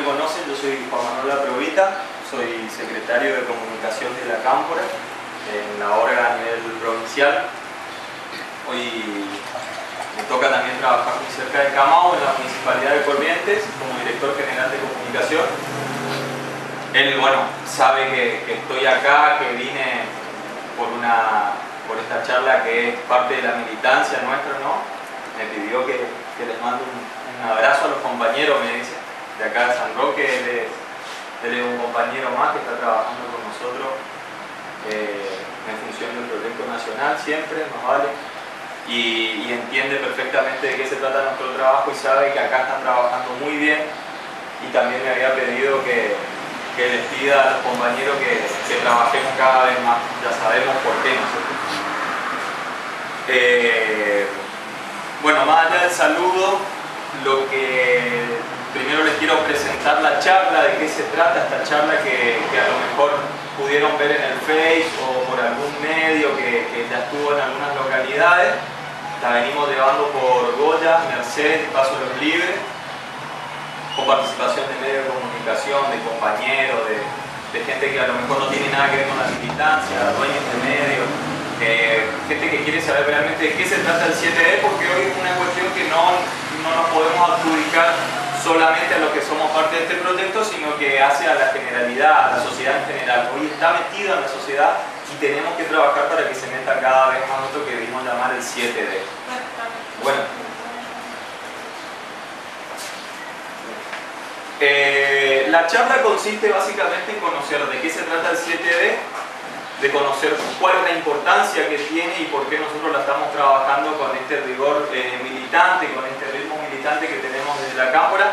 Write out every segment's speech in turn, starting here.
me conocen, yo soy Juan Manuel Aprovita, soy secretario de comunicación de la Cámpora, en la orga a nivel provincial. Hoy me toca también trabajar muy cerca de Camao, en la Municipalidad de Corrientes, como director general de comunicación. Él, bueno, sabe que estoy acá, que vine por esta charla que es parte de la militancia nuestra, ¿no? Me pidió que les mando un abrazo a los compañeros, me dice, de acá de San Roque. Él es un compañero más que está trabajando con nosotros en función del proyecto nacional, siempre nos vale, y entiende perfectamente de qué se trata nuestro trabajo y sabe que acá están trabajando muy bien, y también me había pedido que les pida a los compañeros que trabajemos cada vez más. Ya sabemos por qué nosotros. Bueno, más allá del saludo, primero les quiero presentar la charla, de qué se trata esta charla que a lo mejor pudieron ver en el Face o por algún medio que ya estuvo en algunas localidades. La venimos llevando por Goya, Mercedes, Paso de los Libres, con participación de medios de comunicación, de compañeros, de gente que a lo mejor no tiene nada que ver con la militancia, dueños de medios, gente que quiere saber realmente de qué se trata el 7D, porque hoy es una cuestión que no nos podemos adjudicar solamente a los que somos parte de este proyecto, sino que hace a la generalidad, a la sociedad en general. Hoy está metido en la sociedad y tenemos que trabajar para que se meta cada vez más esto que debimos llamar el 7D. Bueno, la charla consiste básicamente en conocer de qué se trata el 7D, de conocer cuál es la importancia que tiene y por qué nosotros la estamos trabajando con este rigor militante, con este ritmo militante que tenemos desde la Cámpora.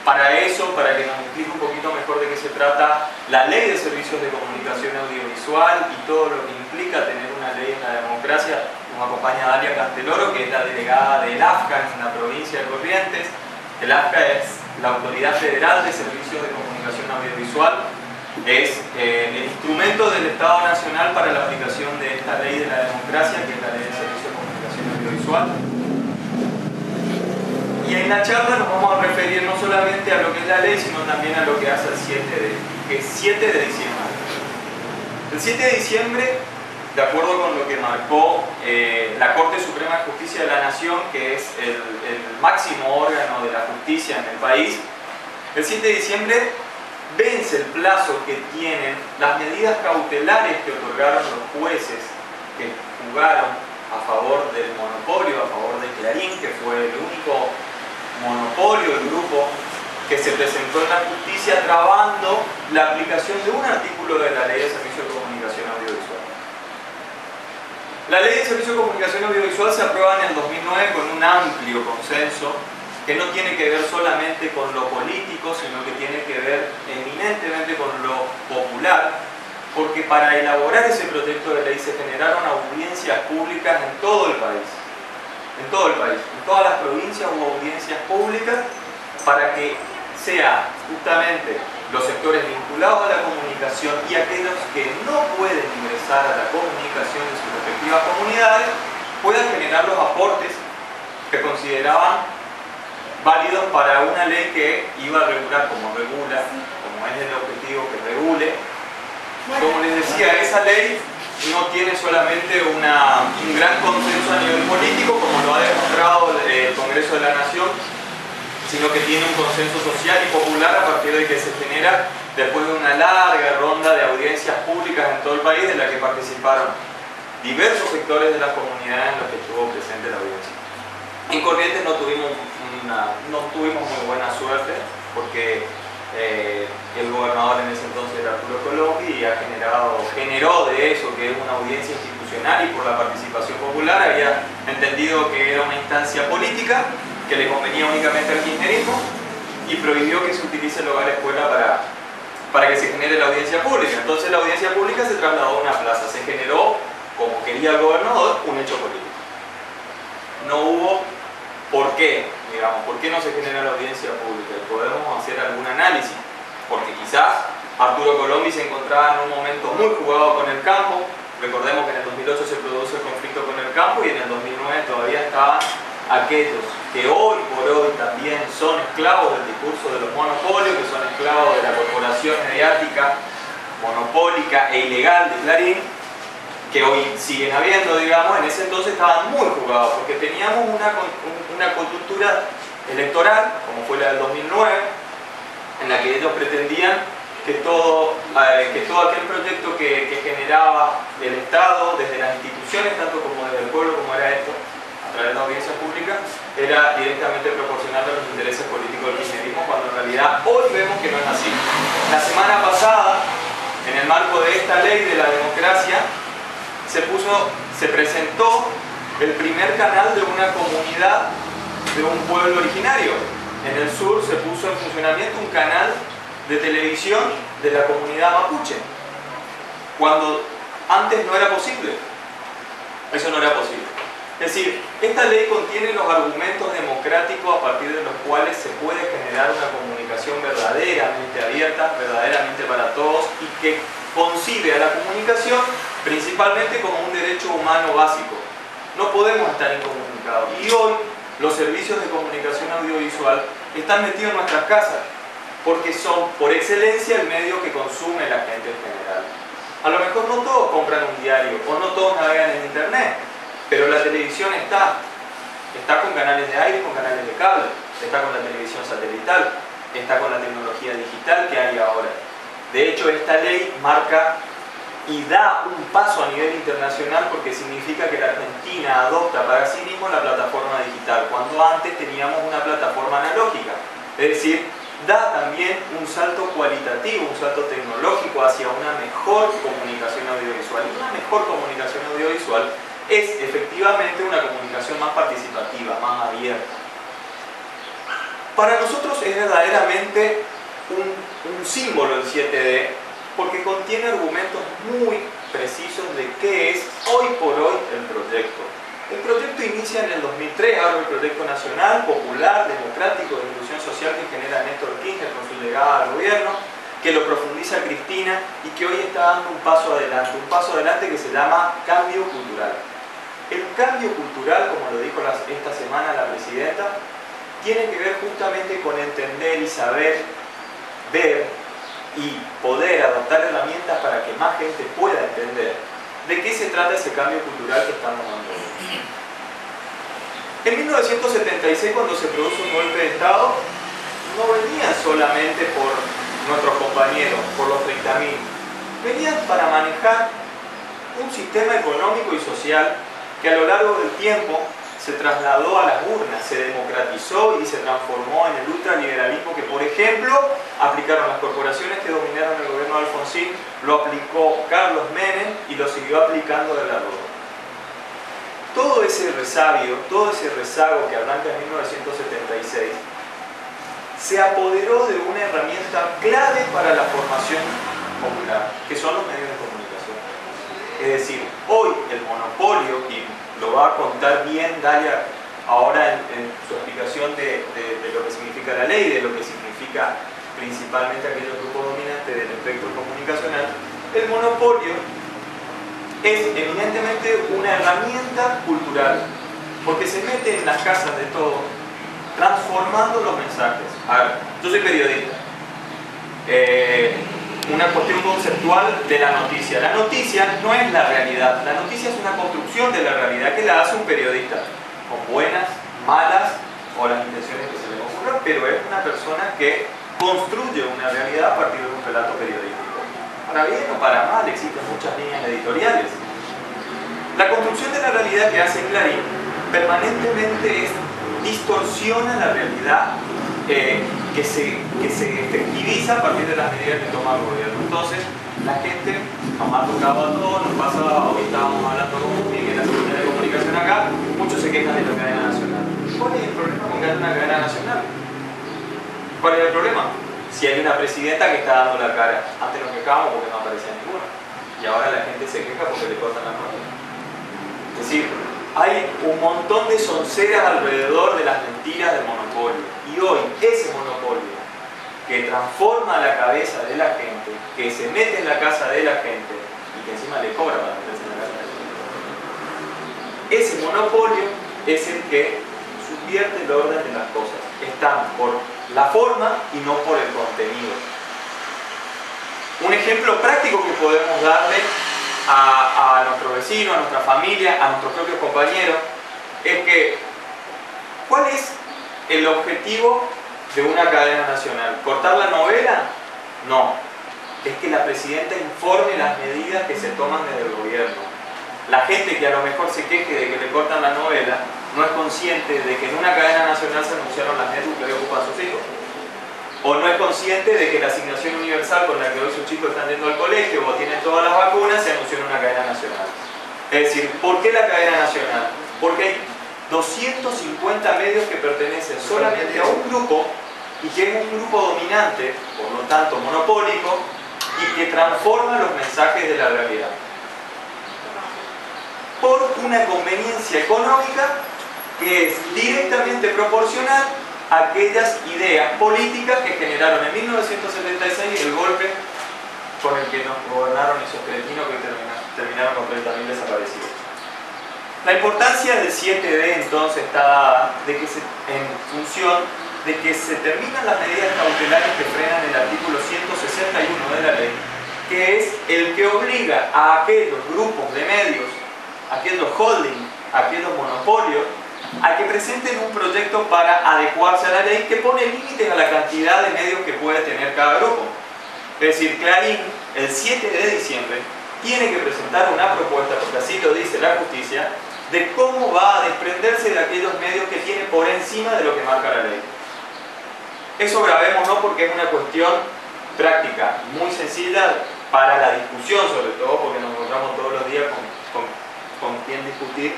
Para eso, para que nos explique un poquito mejor de qué se trata la Ley de Servicios de Comunicación Audiovisual y todo lo que implica tener una ley en la democracia, nos acompaña Dalia Casteloro, que es la delegada del AFCA en la provincia de Corrientes. El AFCA es la Autoridad Federal de Servicios de Comunicación Audiovisual. Es el instrumento del Estado Nacional para la aplicación de esta ley de la democracia, que es la Ley de Servicios de Comunicación Audiovisual. Y en la charla nos vamos a referir no solamente a lo que es la ley, sino también a lo que hace el 7D, que es 7 de diciembre. El 7 de diciembre, de acuerdo con lo que marcó la Corte Suprema de Justicia de la Nación, que es el máximo órgano de la justicia en el país, el 7 de diciembre vence el plazo que tienen las medidas cautelares que otorgaron los jueces que jugaron a favor del monopolio, a favor de Clarín, que fue el único monopolio, el grupo que se presentó en la justicia trabando la aplicación de un artículo de la Ley de Servicios de Comunicación Audiovisual. La Ley de Servicios de Comunicación Audiovisual se aprueba en el 2009 con un amplio consenso que no tiene que ver solamente con lo político, sino que tiene que ver eminentemente con lo popular, porque para elaborar ese proyecto de ley se generaron audiencias públicas en todo el país. En todo el país, en todas las provincias hubo audiencias públicas para que sea justamente los sectores vinculados a la comunicación y aquellos que no pueden ingresar a la comunicación de sus respectivas comunidades puedan generar los aportes que consideraban válidos para una ley que iba a regular como regula, como es el objetivo que regule. Como les decía, esa ley no tiene solamente un gran consenso a nivel político, como lo ha demostrado el Congreso de la Nación, sino que tiene un consenso social y popular a partir de que se genera después de una larga ronda de audiencias públicas en todo el país, de la que participaron diversos sectores de las comunidades en los que estuvo presente la audiencia. En Corrientes no tuvimos muy buena suerte, porque el gobernador en ese entonces era Arturo Colombi y generó de eso, que es una audiencia institucional, y por la participación popular había entendido que era una instancia política que le convenía únicamente al kirchnerismo, y prohibió que se utilice el hogar escuela para que se genere la audiencia pública. Entonces la audiencia pública se trasladó a una plaza, se generó, como quería el gobernador, un hecho político. No hubo por qué, digamos, por qué no se genera la audiencia pública, y podemos hacer algún análisis, porque quizás Arturo Colombi se encontraba en un momento muy jugado con el campo. Recordemos que en el 2008 se produce el conflicto con el campo y en el 2009 todavía estaban aquellos que hoy por hoy también son esclavos del discurso de los monopolios, que son esclavos de la corporación mediática, monopólica e ilegal de Clarín, que hoy siguen habiendo, digamos, en ese entonces estaban muy jugados, porque teníamos una coyuntura electoral, como fue la del 2009, en la que ellos pretendían que todo aquel proyecto que generaba el Estado, desde las instituciones, tanto como desde el pueblo, como era esto, a través de la audiencia pública, era directamente proporcional a los intereses políticos del kirchnerismo, cuando en realidad hoy vemos que no es así. La semana pasada, en el marco de esta ley de la democracia, se presentó el primer canal de una comunidad de un pueblo originario. En el sur se puso en funcionamiento un canal de televisión de la comunidad mapuche, cuando antes no era posible. Eso no era posible. Es decir, esta ley contiene los argumentos democráticos a partir de los cuales se puede generar una comunicación verdaderamente abierta, verdaderamente para todos, y que concibe a la comunicación principalmente como un derecho humano básico. No podemos estar incomunicados. Y hoy los servicios de comunicación audiovisual están metidos en nuestras casas, porque son por excelencia el medio que consume la gente en general. A lo mejor no todos compran un diario o no todos navegan en internet, pero la televisión está con canales de aire, con canales de cable, está con la televisión satelital, está con la tecnología digital que hay ahora. De hecho, esta ley marca y da un paso a nivel internacional, porque significa que la Argentina adopta para sí mismo la plataforma digital, cuando antes teníamos una plataforma analógica. Es decir, da también un salto cualitativo, un salto tecnológico hacia una mejor comunicación audiovisual. Y una mejor comunicación audiovisual es efectivamente una comunicación más participativa, más abierta. Para nosotros es verdaderamente un símbolo el 7D, porque contiene argumentos muy precisos de qué es hoy por hoy el proyecto. El proyecto inicia en el 2003, ahora el proyecto nacional, popular, democrático, de inclusión social que genera Néstor Kirchner con su llegada al gobierno, que lo profundiza Cristina y que hoy está dando un paso adelante que se llama cambio cultural. El cambio cultural, como lo dijo esta semana la presidenta, tiene que ver justamente con entender y saber, ver y poder adoptar herramientas para que más gente pueda entender de qué se trata ese cambio cultural que estamos dando. En 1976, cuando se produce un golpe de Estado, no venían solamente por nuestros compañeros, por los 30.000, venían para manejar un sistema económico y social que a lo largo del tiempo se trasladó a las urnas, se democratizó y se transformó en el ultraliberalismo que, por ejemplo, aplicaron las corporaciones que dominaron el gobierno de Alfonsín, lo aplicó Carlos Menem y lo siguió aplicando de la Rúa. Todo ese resabio, todo ese rezago que arranca en 1976, se apoderó de una herramienta clave para la formación popular, que son los medios de comunicación. Es decir, hoy el monopolio, y lo va a contar bien Dalia ahora en su explicación de lo que significa la ley, de lo que significa principalmente aquellos grupos dominantes del espectro comunicacional, el monopolio es evidentemente una herramienta cultural, porque se mete en las casas de todos, transformando los mensajes. A ver, yo soy periodista. Una cuestión conceptual de la noticia. La noticia no es la realidad, la noticia es una construcción de la realidad que la hace un periodista, con buenas, malas o las intenciones que se le ocurran, pero es una persona que construye una realidad a partir de un relato periodístico. Para bien o para mal, existen muchas líneas editoriales. La construcción de la realidad que hace Clarín permanentemente distorsiona la realidad que se efectiviza a partir de las medidas que toma el gobierno. Entonces, la gente, nos ha tocado a todos, nos pasa, hoy estábamos hablando con Miguel en la Secretaría de Comunicación acá, muchos se quejan de la cadena nacional. ¿Cuál es el problema con que haya una cadena nacional? ¿Cuál es el problema? Si hay una presidenta que está dando la cara. Antes nos quejábamos porque no aparecía ninguna, y ahora la gente se queja porque le cortan la mano. Es decir, hay un montón de sonceras alrededor de las mentiras del monopolio. Y hoy, ese monopolio que transforma la cabeza de la gente, que se mete en la casa de la gente y que encima le cobra para meterse en la casa de la gente, ese monopolio es el que invierte el orden de las cosas. Están por la forma y no por el contenido. Un ejemplo práctico que podemos darle a nuestro vecino, a nuestra familia, a nuestros propios compañeros, es que ¿cuál es el objetivo de una cadena nacional? ¿Cortar la novela? No. Es que la presidenta informe las medidas que se toman desde el gobierno. La gente que a lo mejor se queje de que le cortan la novela no es consciente de que en una cadena nacional se anunciaron las metas que ocupan sus hijos. O no es consciente de que la asignación universal con la que hoy sus chicos están yendo al colegio o tienen todas las vacunas se anunció en una cadena nacional. Es decir, ¿por qué la cadena nacional? Porque hay 250 medios que pertenecen solamente a un grupo y que es un grupo dominante, por lo tanto monopólico, y que transforma los mensajes de la realidad por una conveniencia económica que es directamente proporcional a aquellas ideas políticas que generaron en 1976 el golpe con el que nos gobernaron esos cretinos que terminaron con 30.000 desaparecidos. La importancia del 7D entonces está dada en función de que se terminan las medidas cautelares que frenan el artículo 161 de la ley, que es el que obliga a aquellos grupos de medios, aquellos holding, aquellos monopolios, a que presenten un proyecto para adecuarse a la ley que pone límites a la cantidad de medios que puede tener cada grupo. Es decir, Clarín, el 7 de diciembre, tiene que presentar una propuesta, porque así lo dice la justicia, de cómo va a desprenderse de aquellos medios que tiene por encima de lo que marca la ley. Eso grabémoslo porque es una cuestión práctica, muy sencilla para la discusión, sobre todo porque nos encontramos todos los días con quién discutir.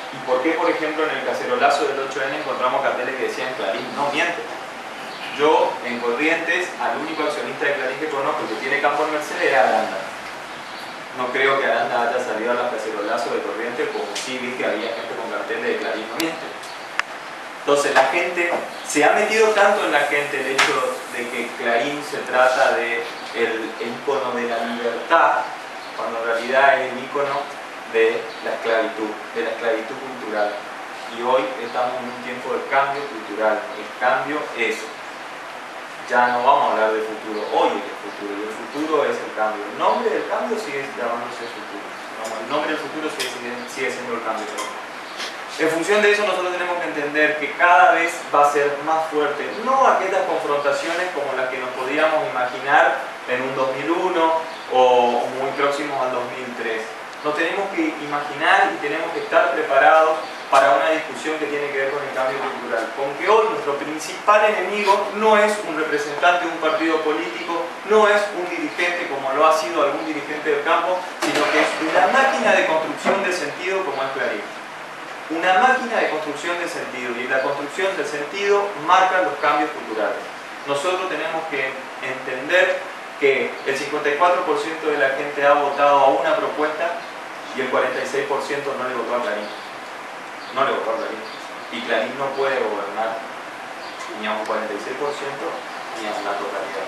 Y por qué, por ejemplo, en el cacerolazo del 8N encontramos carteles que decían Clarín no miente. Yo, en Corrientes, al único accionista de Clarín que conozco que tiene campo en Mercedes es Aranda. No creo que Aranda haya salido a los cacerolazos de Corrientes, como sí vi que había gente con carteles de Clarín no miente. Entonces la gente, se ha metido tanto en la gente el hecho de que Clarín se trata de el ícono de la libertad, cuando en realidad es el ícono de la esclavitud cultural. Y hoy estamos en un tiempo de cambio cultural. El cambio es, ya no vamos a hablar de futuro, hoy es el futuro, y el futuro es el cambio. El nombre del cambio sigue llamándose futuro. El nombre del futuro sigue siendo el cambio. En función de eso nosotros tenemos que entender que cada vez va a ser más fuerte, no aquellas confrontaciones como las que nos podíamos imaginar en un 2001 o muy próximos al 2003. Nos tenemos que imaginar y tenemos que estar preparados para una discusión que tiene que ver con el cambio cultural. Con que hoy nuestro principal enemigo no es un representante de un partido político, no es un dirigente como lo ha sido algún dirigente del campo, sino que es una máquina de construcción de sentido como es Clarín. Una máquina de construcción de sentido, y la construcción del sentido marca los cambios culturales. Nosotros tenemos que entender que el 54% de la gente ha votado a una propuesta y el 46% no le votó a Clarín. No le votó a Clarín. Y Clarín no puede gobernar ni a un 46% ni a una totalidad.